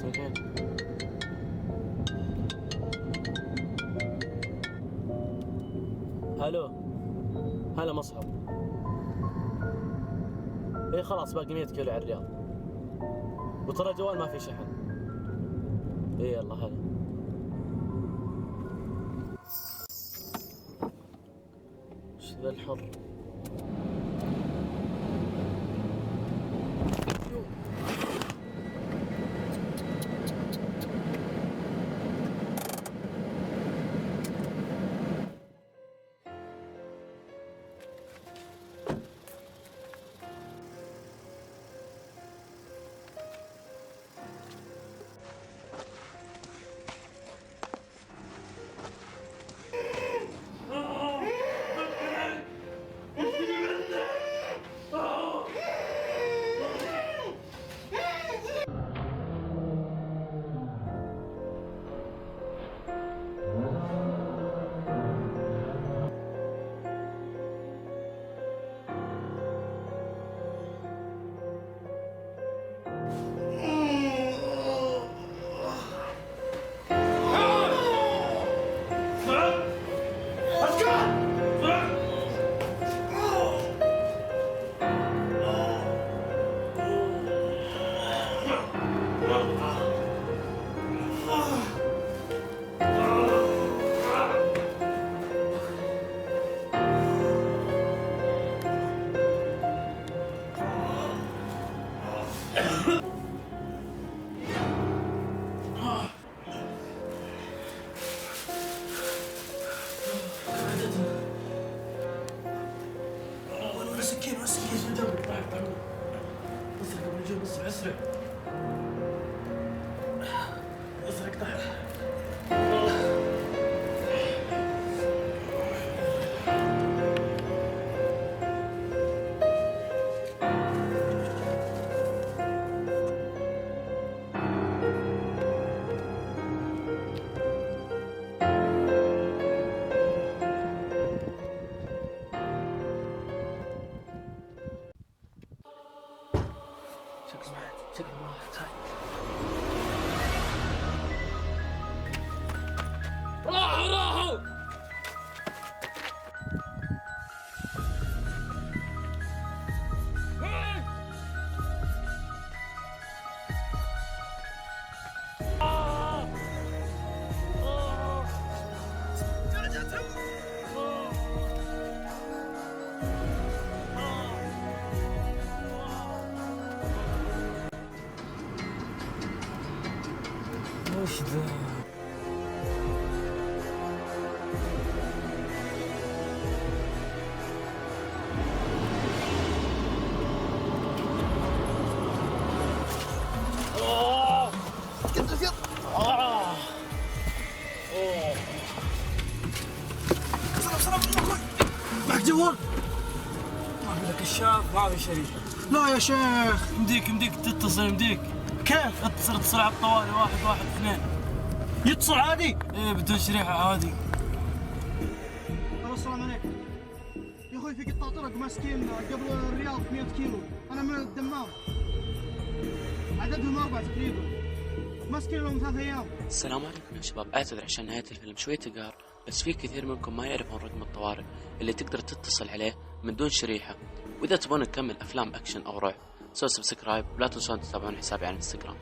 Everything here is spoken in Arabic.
سنتين. الو، هلا مصعب. اي خلاص باقي 100 كيلو على الرياض، وترى الجوال ما في شحن. اي يلا هلا. ايش ذا الحر؟ اسرع اسرع طيب. شكله ما راحوا وش ذا؟ معك جوال؟ ما في لك الشاف، ما في شريك. لا يا شيخ، يمديك تتصل، يمديك كيف؟ اتصل على الطوارئ 112. يتصل عادي؟ ايه بدون شريحة عادي. الو السلام عليكم يا اخوي، في قطاع طرق ماسكين قبل الرياض 100 كيلو، انا من الدمام، عددهم 4 تقريبا، ماسكين لهم 3 ايام. السلام عليكم يا شباب، اعتذر عشان نهاية الفيلم شوي تقار، بس في كثير منكم ما يعرفون رقم الطوارئ اللي تقدر تتصل عليه من دون شريحة. واذا تبون نكمل افلام اكشن او رعب سووا سبسكرايب، ولا تنسون تتابعون حسابي على الانستغرام.